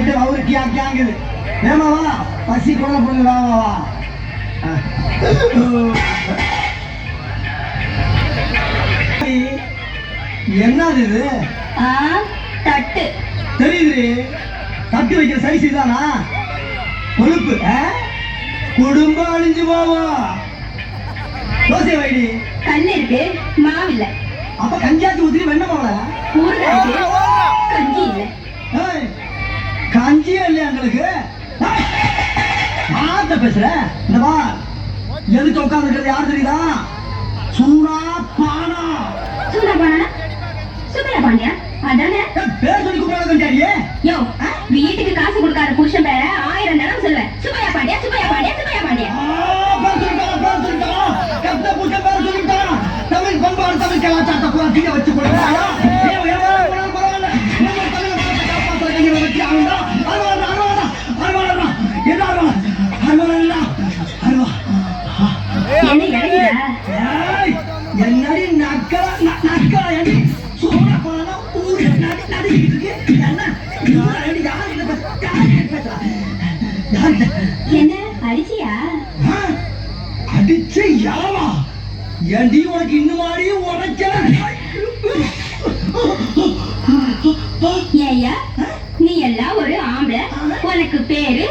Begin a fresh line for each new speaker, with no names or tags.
கேட்டு அவரு கேங்குது. ஏமாவா பசி கொள்ள பொண்ணு வாவா. என்னது இது?
தட்டு
தெரியுது. தட்டு வைக்கிற சைஸ் தானா? கொழுப்பு குடும்பம் அழிஞ்சு போவோம். தோசை வைடி.
கண்ணு இருக்கு, மாவில்ல.
அப்ப கஞ்சாச்சி ஊத்தி வெண்ண போல.
கஞ்சி இல்ல.
கஞ்சியே இல்லையா எங்களுக்கு? யார்கிட்ட பேசுற? இந்த வா எதுக்கு உட்கார்ந்து இருக்கிறது யாரு தெரியுதா? சூனா பானா.
சூனா பானா? சுப்பையா பாண்டியா அதானே?
பேர் சொல்லி கூப்பிடாத கஞ்சாடியே.
யோ, வீட்டுக்கு காசு கொடுக்காத புருஷன் பேர 1000 தடவை சொல்லுவேன். சுப்பையா பாண்டியா, சுப்பையா பாண்டியா, சுப்பையா பாண்டியா.
பேர் சொல்லிட்டான். கத்த புருஷன் பேர் சொல்லிட்டான். தமிழ் பண்பாடு தமிழ் கலாச்சாரத்தை பூரா கீழே வச்சு கொடுத்தாயா? என்னடி நக்கலா சோழ போனா ஊரு நடிக்கிட்டு
என்ன அடிச்சியா?
அடிச்சு யாவா? ஏண்டி உனக்கு இன்னும் மாறி உடைச்ச?
ஏய்யா, நீ எல்லாம் ஒரு ஆம்பளை, உனக்கு பேரு